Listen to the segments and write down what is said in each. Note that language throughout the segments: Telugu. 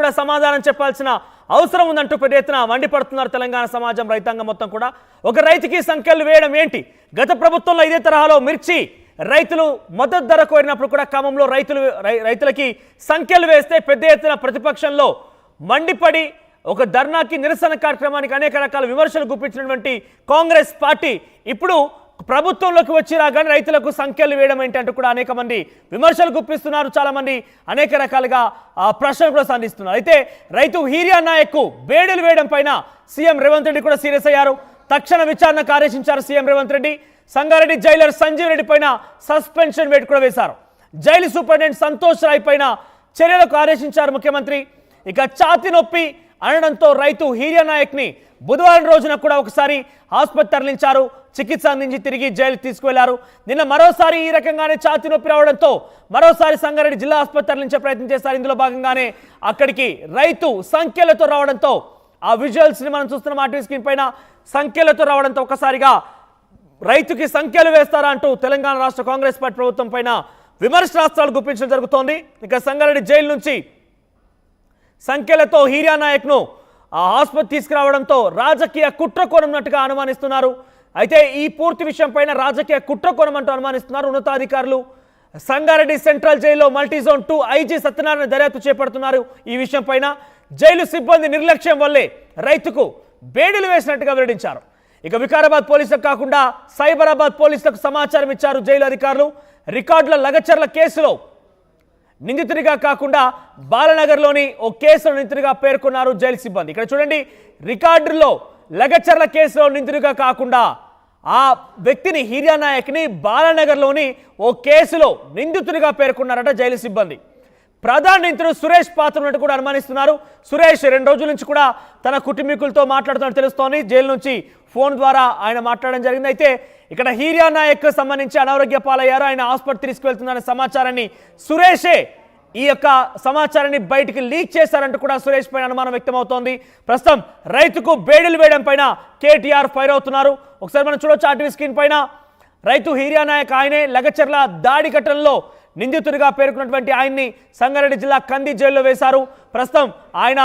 కూడా సమాధానం చెప్పాల్సిన అవసరం ఉందంటూ పెద్ద ఎత్తున మండిపడుతున్నారు తెలంగాణ సమాజం, రైతాంగం మొత్తం కూడా. ఒక రైతుకి సంఖ్యలు వేయడం ఏంటి? గత ప్రభుత్వంలో ఇదే తరహాలో మిర్చి రైతులు మద్దతు ధర కోరినప్పుడు కూడా ఖమ్మంలో రైతులకి సంఖ్యలు వేస్తే పెద్ద ఎత్తున ప్రతిపక్షంలో మండిపడి ఒక ధర్నాకి నిరసన కార్యక్రమానికి అనేక రకాల విమర్శలు గుప్పించినటువంటి కాంగ్రెస్ పార్టీ ఇప్పుడు ప్రభుత్వంలోకి వచ్చి రాగానే రైతులకు సంఖ్యలు వేయడం ఏంటంటూ కూడా అనేక మంది విమర్శలు గుప్పిస్తున్నారు. చాలా మంది అనేక రకాలుగా ప్రశ్నలు కూడా సంధిస్తున్నారు. అయితే రైతు హీరియా నాయక్ బేడీలు వేయడం పైన సీఎం రేవంత్ రెడ్డి కూడా సీరియస్ అయ్యారు. తక్షణ విచారణకు ఆదేశించారు సీఎం రేవంత్ రెడ్డి. సంగారెడ్డి జైలర్ సంజీవ్ రెడ్డి పైన సస్పెన్షన్ వేటు కూడా వేశారు. జైలు సూపరింటెండెంట్ సంతోష్ రాయ్ పైన చర్యలకు ఆదేశించారు ముఖ్యమంత్రి. ఇక ఛాతీ నొప్పి అనడంతో రైతు హీరియా నాయక్ని బుధవారం రోజున కూడా ఒకసారి ఆసుపత్రి తరలించారు. చికిత్స అందించి తిరిగి జైలు తీసుకువెళ్లారు. నిన్న మరోసారి ఈ రకంగానే ఛాతీ నొప్పి రావడంతో మరోసారి సంగారెడ్డి జిల్లా ఆసుపత్రి తరలించే ప్రయత్నం చేశారు. ఇందులో భాగంగానే అక్కడికి రైతు సంఖ్యలతో రావడంతో ఆ విజువల్స్ ని మనం చూస్తున్న మా టీవీ స్క్రీన్ పైన సంఖ్యలతో రావడంతో ఒక్కసారిగా రైతుకి సంఖ్యలు వేస్తారా అంటూ తెలంగాణ రాష్ట్ర కాంగ్రెస్ పార్టీ ప్రభుత్వం పైన విమర్శనాస్త్రాలు గుప్పించడం జరుగుతోంది. ఇక సంగారెడ్డి జైలు నుంచి సంఖ్యలతో హీరియా నాయక్ను ఆసుపత్రి తీసుకురావడంతో రాజకీయ కుట్ర కోణంనట్టుగా అనుమానిస్తున్నారు. అయితే ఈ పూర్తి విషయం పైన రాజకీయ కుట్ర కోణం అంటూ అనుమానిస్తున్నారు ఉన్నతాధికారులు. సంగారెడ్డి సెంట్రల్ జైల్లో మల్టీజోన్ 2 ఐజీ సత్యనారాయణ దర్యాప్తు చేపడుతున్నారు. ఈ విషయం పైన జైలు సిబ్బంది నిర్లక్ష్యం వల్లే రైతుకు బేడీలు వేసినట్టుగా వెల్లడించారు. ఇక వికారాబాద్ పోలీసులకు కాకుండా సైబరాబాద్ పోలీసులకు సమాచారం ఇచ్చారు జైలు అధికారులు. రికార్డుల లగచర్ల కేసులో నిందితుడిగా కాకుండా బాలనగర్లోని ఓ కేసులో నిందితుడిగా పేర్కొన్నారు జైలు సిబ్బంది. ఇక్కడ చూడండి, రికార్డుల్లో లగచర్ల కేసులో నిందితుడిగా కాకుండా ఆ వ్యక్తిని హీరియా నాయక్ని బాలనగర్లోని ఓ కేసులో నిందితుడిగా పేర్కొన్నారట జైలు సిబ్బంది. ప్రధాన నిందితుడు సురేష్ పాత్ర ఉన్నట్టు కూడా అనుమానిస్తున్నారు. సురేష్ 2 రోజుల నుంచి కూడా తన కుటుంబీకులతో మాట్లాడుతున్నట్టు తెలుస్తోంది. జైలు నుంచి ఫోన్ ద్వారా ఆయన మాట్లాడడం జరిగింది. అయితే ఇక్కడ హీరియా నాయక్ సంబంధించి అనారోగ్య పాలయ్యారు, ఆయన ఆసుపత్రి తీసుకువెళ్తున్నారనే సమాచారాన్ని సురేషే ఈ యొక్క సమాచారాన్ని బయటికి లీక్ చేశారంటూ కూడా సురేష్ పైన అనుమానం వ్యక్తమవుతోంది. ప్రస్తుతం రైతుకు బేడీలు వేయడం పైన కేటీఆర్ ఫైర్ అవుతున్నారు. ఒకసారి మనం చూడొచ్చు ఆర్టీవీ స్క్రీన్ పైన. రైతు హీరియా నాయక్ ఆయనే లగచర్ల దాడి ఘటనలో నిందితుడిగా పేర్కొన్నటువంటి ఆయన్ని సంగారెడ్డి జిల్లా కంది జైల్లో వేశారు. ప్రస్తుతం ఆయన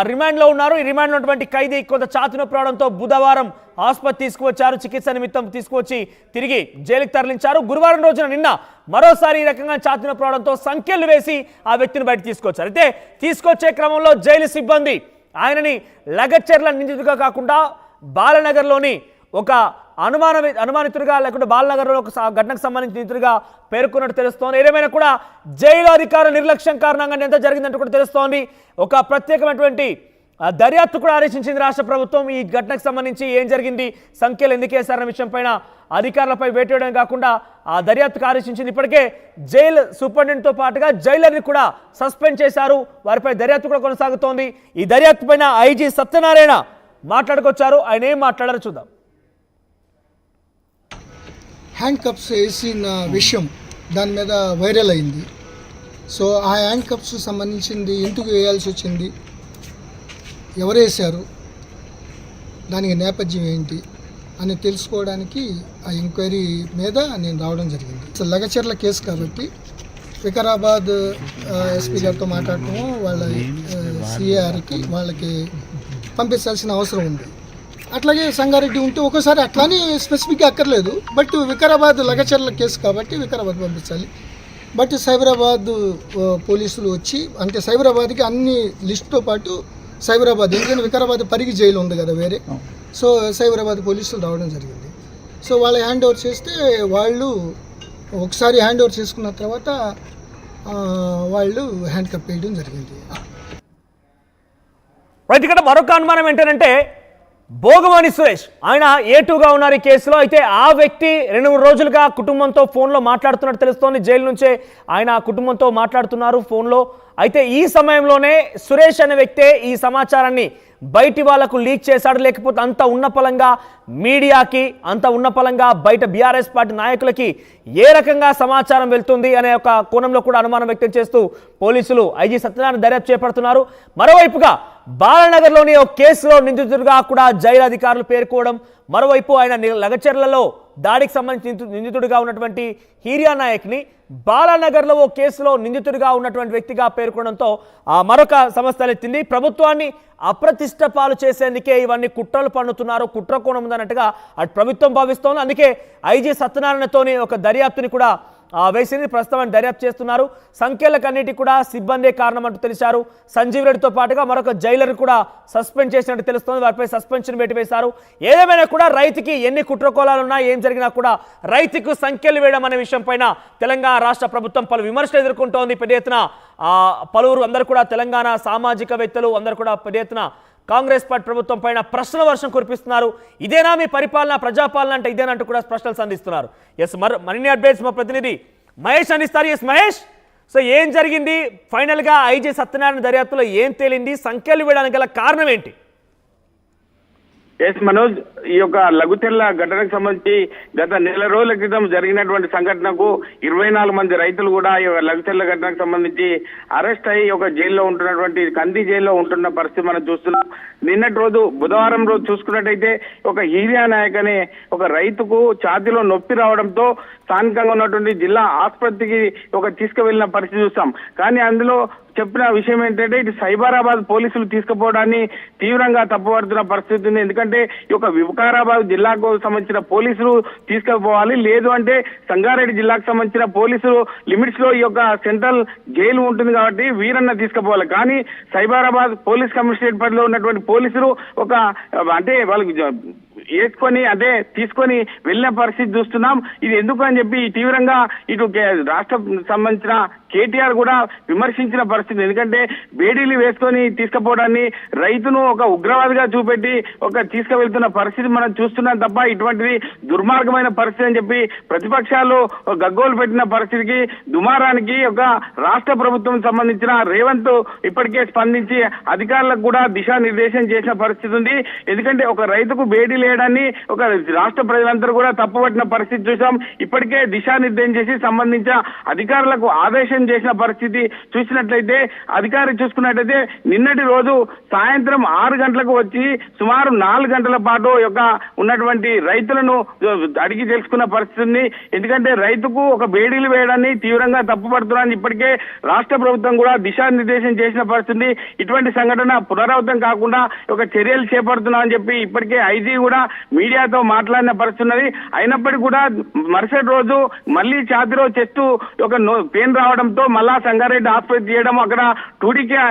రిమాండ్లో ఉన్నారు. ఈ రిమాండ్లో ఉన్నటువంటి ఖైదీ కొంత ఛాతీ నొప్పి రావడంతో బుధవారం ఆసుపత్రి తీసుకువచ్చారు. చికిత్స నిమిత్తం తీసుకువచ్చి తిరిగి జైలుకి తరలించారు. గురువారం రోజున నిన్న మరోసారి ఈ రకంగా ఛాతీ నొప్పి రావడంతో సంఖ్యలు వేసి ఆ వ్యక్తిని బయట తీసుకొచ్చారు. అయితే తీసుకొచ్చే క్రమంలో జైలు సిబ్బంది ఆయనని లగచర్ల నిందితుడిగా కాకుండా బాలనగర్లోని ఒక అనుమానితుడిగా లేకుంటే బాలనగర్లో ఒక ఘటనకు సంబంధించిన నిందితుడిగా పేర్కొన్నట్టు తెలుస్తోంది. ఏదేమైనా కూడా జైలు అధికారుల నిర్లక్ష్యం కారణంగా ఎంత జరిగిందంటూ కూడా తెలుస్తోంది. ఒక ప్రత్యేకమైనటువంటి దర్యాప్తు కూడా ఆదేశించింది రాష్ట్ర ప్రభుత్వం. ఈ ఘటనకు సంబంధించి ఏం జరిగింది, సంఖ్యలు ఎందుకు వేశారన్న విషయం పైన అధికారులపై వేటేయడం కాకుండా ఆ దర్యాప్తుకు ఆదేశించింది. ఇప్పటికే జైలు సూపరింటెండెంట్తో పాటుగా జైలర్ని కూడా సస్పెండ్ చేశారు. వారిపై దర్యాప్తు కూడా కొనసాగుతోంది. ఈ దర్యాప్తు పైన ఐజీ సత్యనారాయణ మాట్లాడుకొచ్చారు. ఆయన ఏం మాట్లాడారో చూద్దాం. హ్యాండ్ కప్స్ వేసిన విషయం దాని మీద వైరల్ అయింది. సో ఆ హ్యాండ్ కప్స్ సంబంధించింది ఎందుకు వేయాల్సి వచ్చింది, ఎవరు వేశారు, దానికి నేపథ్యం ఏంటి అని తెలుసుకోవడానికి ఆ ఎంక్వైరీ మీద నేను రావడం జరిగింది. సో లగచర్ల కేసు కాబట్టి వికారాబాద్ ఎస్పీ గారితో మాట్లాడటము, వాళ్ళ సిఆర్కి వాళ్ళకి పంపించాల్సిన అవసరం ఉంది. అట్లాగే సంగారెడ్డి ఉంటే ఒక్కోసారి అట్లానే స్పెసిఫిక్గా అక్కర్లేదు. బట్ వికారాబాద్ లగచర్ల కేసు కాబట్టి వికారాబాద్ పంపించాలి. బట్ సైబరాబాద్ పోలీసులు వచ్చి, అంటే సైబరాబాద్కి అన్ని లిస్టుతో పాటు సైబరాబాద్, ఎందుకంటే వికారాబాద్ పరిగి జైలు ఉంది కదా వేరే, సో సైబరాబాద్ పోలీసులు రావడం జరిగింది. సో వాళ్ళు హ్యాండ్ ఓవర్ చేస్తే వాళ్ళు ఒకసారి హ్యాండ్ ఓవర్ చేసుకున్న తర్వాత వాళ్ళు హ్యాండ్ కప్ వేయడం జరిగింది. ఇక్కడ మరొక అనుమానం ఏంటంటే భోగమణి సురేష్ ఆయన A2గా ఉన్నారు ఈ కేసులో. అయితే ఆ వ్యక్తి 2-3 రోజులుగా కుటుంబంతో ఫోన్లో మాట్లాడుతున్నట్టు తెలుస్తోంది. జైలు నుంచే ఆయన కుటుంబంతో మాట్లాడుతున్నారు ఫోన్లో. అయితే ఈ సమయంలోనే సురేష్ అనే వ్యక్తే ఈ సమాచారాన్ని బయటి వాళ్లకు లీక్ చేశాడు, లేకపోతే అంత ఉన్నపలంగా మీడియాకి, అంత ఉన్నపలంగా బయట బీఆర్ఎస్ పార్టీ నాయకులకి ఏ రకంగా సమాచారం వెళ్తుంది అనే ఒక కోణంలో కూడా అనుమానం వ్యక్తం చేస్తూ పోలీసులు ఐజీ సత్యనారాయణ దర్యాప్తు చేపడుతున్నారు. మరోవైపుగా బాలనగర్లోని ఒక కేసులో నిందితుడిగా కూడా జైలు అధికారులు పేర్కోవడం, మరోవైపు ఆయన లగచర్లలో దాడికి సంబంధించి నిందితుడిగా ఉన్నటువంటి హీరియా నాయక్ని బాలానగర్లో ఓ కేసులో నిందితుడిగా ఉన్నటువంటి వ్యక్తిగా పేర్కొనడంతో మరొక సమస్య తలెత్తింది. ప్రభుత్వాన్ని అప్రతిష్ట పాలు చేసేందుకే ఇవన్నీ కుట్రలు పన్నుతున్నారు, కుట్ర కోణం ఉందన్నట్టుగా అటు ప్రభుత్వం భావిస్తోంది. అందుకే ఐజీ సత్యనారాయణతోని ఒక దర్యాప్తుని కూడా వేసింది. ప్రస్తుతం దర్యాప్తు చేస్తున్నారు. సంఖ్యలకన్నిటికీ కూడా సిబ్బందే కారణం అంటూ తెలిసారు. సంజీవ్ రెడ్డితో పాటుగా మరొక జైలర్ కూడా సస్పెండ్ చేసినట్టు తెలుస్తోంది. వారిపై సస్పెన్షన్ పెట్టివేశారు. ఏదేమైనా కూడా రైతుకి ఎన్ని కుట్రకోలాలున్నా ఏం జరిగినా కూడా రైతుకు సంఖ్యలు వేయడం అనే విషయం పైన తెలంగాణ రాష్ట్ర ప్రభుత్వం పలు విమర్శలు ఎదుర్కొంటోంది. పెద్ద ఎత్తున పలువురు అందరూ కూడా తెలంగాణ సామాజికవేత్తలు అందరూ కూడా పెద్ద ఎత్తున కాంగ్రెస్ పార్టీ ప్రభుత్వం పైన ప్రశ్నల వర్షం కురిపిస్తున్నారు. ఇదేనా మీ పరిపాలన, ప్రజాపాలన అంటే ఇదేనంటూ కూడా ప్రశ్నలు సంధిస్తున్నారు. ఎస్, మరిన్ని అప్డేట్స్ మా ప్రతినిధి మహేష్ అందిస్తారు. ఎస్ మహేష్, సో ఏం జరిగింది ఫైనల్గా ఐజీ సత్యనారాయణ దర్యాప్తులో ఏం తేలింది, సంఖ్యలు వేయడానికి గల కారణం ఏంటి? ఎస్ మనోజ్, ఈ యొక్క లఘుచెర్ల ఘటనకు సంబంధించి గత నెల రోజుల క్రితం జరిగినటువంటి సంఘటనకు 24 మంది రైతులు కూడా ఈ లఘుచెర్ల ఘటనకు సంబంధించి అరెస్ట్ అయ్యి ఒక జైల్లో ఉంటున్నటువంటి కంది జైల్లో ఉంటున్న పరిస్థితి మనం చూస్తున్నాం. నిన్నటి రోజు బుధవారం రోజు చూసుకున్నట్టయితే ఒక హీరియా నాయక్ అనే ఒక రైతుకు ఛాతీలో నొప్పి రావడంతో స్థానికంగా ఉన్నటువంటి జిల్లా ఆసుపత్రికి తీసుకువెళ్ళిన పరిస్థితి చూస్తాం. కానీ అందులో చెప్పిన విషయం ఏంటంటే ఇటు సైబరాబాద్ పోలీసులు తీసుకుపోవడాన్ని తీవ్రంగా తప్పుపడుతున్న పరిస్థితి ఉంది. ఎందుకంటే ఈ యొక్క వికారాబాద్ జిల్లాకు సంబంధించిన పోలీసులు తీసుకుపోవాలి, లేదు అంటే సంగారెడ్డి జిల్లాకు సంబంధించిన పోలీసులు లిమిట్స్ లో ఈ యొక్క సెంట్రల్ జైలు ఉంటుంది కాబట్టి వీరన్న తీసుకుపోవాలి. కానీ సైబరాబాద్ పోలీస్ కమిషనరేట్ పరిధిలో ఉన్నటువంటి పోలీసులు అంటే వాళ్ళకి వేసుకొని తీసుకొని వెళ్ళిన పరిస్థితి చూస్తున్నాం. ఇది ఎందుకు అని చెప్పి తీవ్రంగా ఇటు రాష్ట్ర సంబంధించిన కేటీఆర్ కూడా విమర్శించిన పరిస్థితి. ఎందుకంటే బేడీలు వేసుకొని తీసుకుపోవడాన్ని రైతును ఒక ఉగ్రవాదిగా చూపెట్టి తీసుకువెళ్తున్న పరిస్థితి మనం చూస్తున్నాం తప్ప ఇటువంటిది దుర్మార్గమైన పరిస్థితి అని చెప్పి ప్రతిపక్షాలు గగ్గోలు పెట్టిన పరిస్థితికి దుమారానికి రాష్ట్ర ప్రభుత్వం సంబంధించిన రేవంత్ ఇప్పటికే స్పందించి అధికారులకు కూడా దిశానిర్దేశం చేసిన పరిస్థితి ఉంది. ఎందుకంటే ఒక రైతుకు బేడీలు వేయడాన్ని రాష్ట్ర ప్రజలందరూ కూడా తప్పుపట్టిన పరిస్థితి చూసాం. ఇప్పటికే దిశానిర్దేశం చేసి సంబంధించిన అధికారులకు ఆదేశం చేసిన పరిస్థితి చూసినట్లయితే అధికారి చూసుకున్నట్లయితే నిన్నటి రోజు సాయంత్రం 6 గంటలకు వచ్చి సుమారు 4 గంటల పాటు ఉన్నటువంటి రైతులను అడిగి తెలుసుకున్న పరిస్థితి ఉంది. ఎందుకంటే రైతుకు బేడీలు వేయడాన్ని తీవ్రంగా తప్పుపడుతున్నారని ఇప్పటికే రాష్ట్ర ప్రభుత్వం కూడా దిశానిర్దేశం చేసిన పరిస్థితి. ఇటువంటి సంఘటన పునరావృతం కాకుండా చర్యలు చేపడుతున్నామని చెప్పి ఇప్పటికే ఐజీ కూడా మీడియాతో మాట్లాడిన పరిస్థితి ఉన్నది. అయినప్పటికీ కూడా మరుసటి రోజు మళ్ళీ ఛాతీలో చెస్ట్ పెయిన్ రావడంతో మళ్ళా సంగారెడ్డి ఆసుపత్రి చేయడం, అక్కడ టూడీకే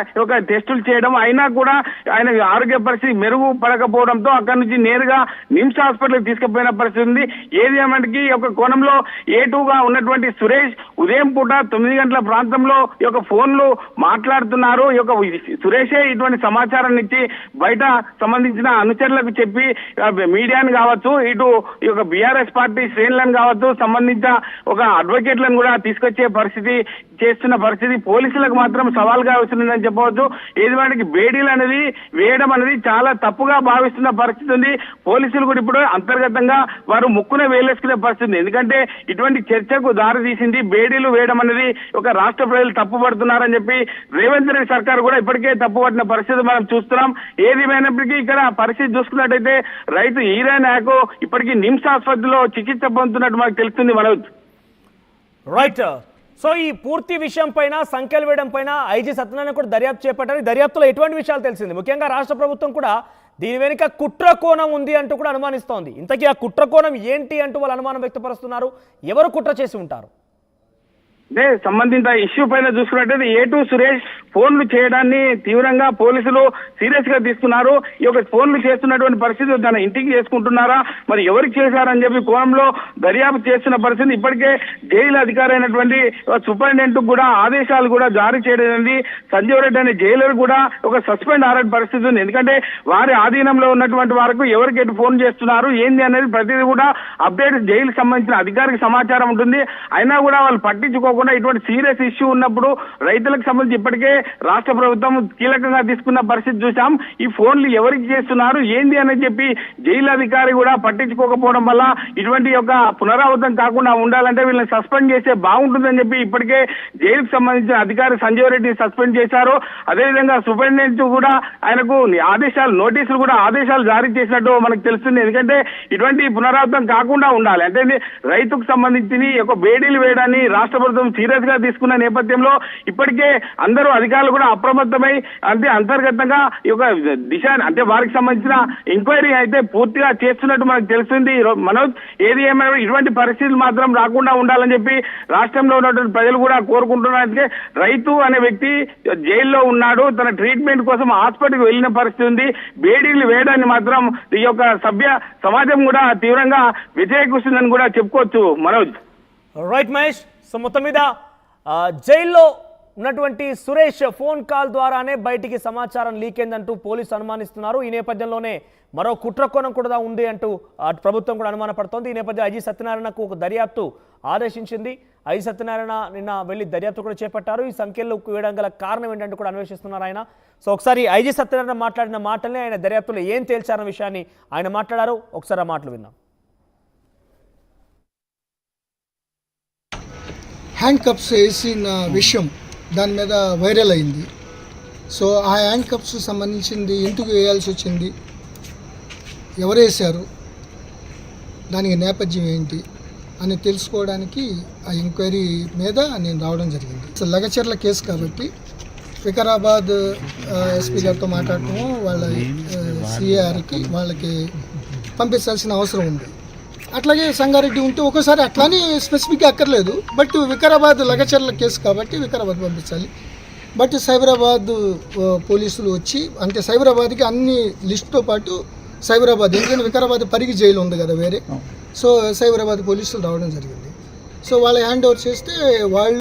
టెస్టులు చేయడం అయినా కూడా ఆయన ఆరోగ్య పరిస్థితి మెరుగుపడకపోవడంతో అక్కడి నుంచి నేరుగా నిమ్స్ హాస్పిటల్ తీసుకుపోయిన పరిస్థితి ఉంది. ఏది ఏమంటే కోణంలో A2గా ఉన్నటువంటి సురేష్ ఉదయం పూట 9 గంటల ప్రాంతంలో ఫోన్లు మాట్లాడుతున్నారు. సురేషే ఇటువంటి సమాచారాన్ని ఇచ్చి బయట సంబంధించిన అనుచరులకు చెప్పి మీడియాని కావచ్చు, ఇటు బీఆర్ఎస్ పార్టీ శ్రేణులను కావచ్చు, సంబంధించిన అడ్వకేట్లను కూడా తీసుకొచ్చే పరిస్థితి చేస్తున్న పరిస్థితి పోలీసులకు మాత్రం సవాల్గా వస్తుందని చెప్పవచ్చు. ఏది వాటికి బేడీలు అనేది వేయడం అనేది చాలా తప్పుగా భావిస్తున్న పరిస్థితి ఉంది. పోలీసులు కూడా ఇప్పుడు అంతర్గతంగా వారు ముక్కున వేలేసుకునే పరిస్థితి ఉంది. ఎందుకంటే ఇటువంటి చర్చకు దారి తీసింది బేడీలు వేయడం అనేది రాష్ట్ర ప్రజలు తప్పుపడుతున్నారని చెప్పి రేవంత్ రెడ్డి సర్కార్ కూడా ఇప్పటికే తప్పుపట్టిన పరిస్థితి మనం చూస్తున్నాం. ఏదేమైనప్పటికీ ఇక్కడ పరిస్థితి చూసుకున్నట్టయితే రైతు హీరియా నాయక్ ఇప్పటికీ నిమ్స్ ఆసుపత్రిలో చికిత్స పొందుతున్నట్టు మనకు తెలుస్తుంది. మనోజ్, రైట్. సో ఈ పూర్తి విషయం పైన, సంఖ్యలు వేయడం పైన ఐజీ సత్యనారాయణ కూడా దర్యాప్తు చేపట్టారు. దర్యాప్తులో ఎటువంటి విషయాలు తెలిసింది? ముఖ్యంగా రాష్ట్ర ప్రభుత్వం కూడా దీని వెనుక కుట్ర కోణం ఉంది అంటూ కూడా అనుమానిస్తోంది. ఇంతకీ ఆ కుట్ర కోణం ఏంటి అంటూ వాళ్ళు అనుమానం వ్యక్తపరుస్తున్నారు. ఎవరు కుట్ర చేసి ఉంటారు? సంబంధిత ఇష్యూ పైన చూసుకున్నట్టయితే A2 సురేష్ ఫోన్లు చేయడాన్ని తీవ్రంగా పోలీసులు సీరియస్ గా తీసుకున్నారు. ఫోన్లు చేస్తున్నటువంటి పరిస్థితి తన ఇంటికి చేసుకుంటున్నారా, మరి ఎవరికి చేశారని చెప్పి కోణంలో దర్యాప్తు చేస్తున్న పరిస్థితి. ఇప్పటికే జైలు అధికారి అయినటువంటి సూపరింటెండెంట్ కూడా ఆదేశాలు కూడా జారీ చేయడం, సంజీవ్ రెడ్డి అనే జైలర్ కూడా సస్పెండ్ ఆరే పరిస్థితి ఉంది. ఎందుకంటే వారి ఆధీనంలో ఉన్నటువంటి వారికి ఎవరికి ఎటు ఫోన్ చేస్తున్నారు ఏంది అనేది ప్రతిదీ కూడా అప్డేట్ జైలుకి సంబంధించిన అధికారికి సమాచారం ఉంటుంది. అయినా కూడా వాళ్ళు పట్టించుకోకుండా కాకుండా ఇటువంటి సీరియస్ ఇష్యూ ఉన్నప్పుడు రైతులకు సంబంధించి ఇప్పటికే రాష్ట్ర ప్రభుత్వం కీలకంగా తీసుకున్న పరిస్థితి చూసాం. ఈ ఫోన్లు ఎవరికి చేస్తున్నారు ఏంది అని చెప్పి జైలు అధికారి కూడా పట్టించుకోకపోవడం వల్ల ఇటువంటి యొక్క పునరావృతం కాకుండా ఉండాలంటే వీళ్ళని సస్పెండ్ చేస్తే బాగుంటుందని చెప్పి ఇప్పటికే జైలుకు సంబంధించిన అధికారి సంజీవ్ రెడ్డి సస్పెండ్ చేశారు. అదేవిధంగా సూపరింటెండెంట్ కూడా ఆయనకు నోటీసులు కూడా ఆదేశాలు జారీ చేసినట్టు మనకు తెలుస్తుంది. ఎందుకంటే ఇటువంటి పునరావృతం కాకుండా ఉండాలి అంటే రైతుకు సంబంధించి ఒక బేడీలు వేయడాన్ని రాష్ట్ర ప్రభుత్వం సీరియస్ గా తీసుకున్న నేపథ్యంలో ఇప్పటికే అందరూ అధికారులు కూడా అప్రమత్తమై అంటే అంతర్గతంగా ఈ యొక్క దిశ అంటే వారికి సంబంధించిన ఎంక్వైరీ అయితే పూర్తిగా చేస్తున్నట్టు మనకు తెలుస్తుంది. మనోజ్, ఏది ఏమైనా ఇటువంటి పరిస్థితులు మాత్రం రాకుండా ఉండాలని చెప్పి రాష్ట్రంలో ఉన్నటువంటి ప్రజలు కూడా కోరుకుంటున్నారు. అంటే రైతు అనే వ్యక్తి జైల్లో ఉన్నాడు, తన ట్రీట్మెంట్ కోసం హాస్పిటల్కి వెళ్ళిన పరిస్థితి ఉంది. బేడీలు వేయడాన్ని మాత్రం ఈ యొక్క సభ్య సమాజం కూడా తీవ్రంగా వ్యతిరేకిస్తుందని కూడా చెప్పుకోవచ్చు. మనోజ్, రైట్ మహేష్. సో మొత్తం మీద జైల్లో ఉన్నటువంటి సురేష్ ఫోన్ కాల్ ద్వారానే బయటికి సమాచారం లీక్ అయిందంటూ పోలీసు అనుమానిస్తున్నారు. ఈ నేపథ్యంలోనే మరో కుట్రకోణం కూడా ఉంది అంటూ ప్రభుత్వం కూడా అనుమానపడుతోంది. ఈ నేపథ్యంలో ఐజీ సత్యనారాయణకు ఒక దర్యాప్తు ఆదేశించింది. ఐజీ సత్యనారాయణ నిన్న వెళ్ళి దర్యాప్తు కూడా చేపట్టారు. ఈ సంఖ్యలు వేయడం గల కారణం ఏంటంటూ కూడా అన్వేషిస్తున్నారు ఆయన. సో ఒకసారి ఐజీ సత్యనారాయణ మాట్లాడిన మాటల్ని ఆయన దర్యాప్తులో ఏం తేల్చారన్న విషయాన్ని ఆయన మాట్లాడారు. ఒకసారి ఆ మాటలు విన్నాం. హ్యాండ్ కప్స్ వేసిన విషయం దాని మీద వైరల్ అయింది. సో ఆ హ్యాండ్ కప్స్ సంబంధించింది ఎందుకు వేయాల్సి వచ్చింది, ఎవరు వేశారు, దానికి నేపథ్యం ఏంటి అని తెలుసుకోవడానికి ఆ ఎంక్వైరీ మీద నేను రావడం జరిగింది. సో లగచర్ల కేసు కాబట్టి వికారాబాద్ ఎస్పీ గారితో మాట్లాడటము, వాళ్ళ సిఏఆర్కి వాళ్ళకి పంపించాల్సిన అవసరం ఉంది. అట్లాగే సంగారెడ్డి ఉంటే ఒకసారి అట్లానే స్పెసిఫిక్గా అక్కర్లేదు, బట్ వికారాబాద్ లగచర్ల కేసు కాబట్టి వికారాబాద్ పంపించాలి. బట్ సైబరాబాద్ పోలీసులు వచ్చి అంటే సైబరాబాద్కి అన్ని లిస్టుతో పాటు సైబరాబాద్ ఎందుకంటే వికారాబాద్ పరిగి జైలు ఉంది కదా వేరే, సో సైబరాబాద్ పోలీసులు రావడం జరిగింది. సో వాళ్ళ హ్యాండ్ ఓవర్ చేస్తే వాళ్ళు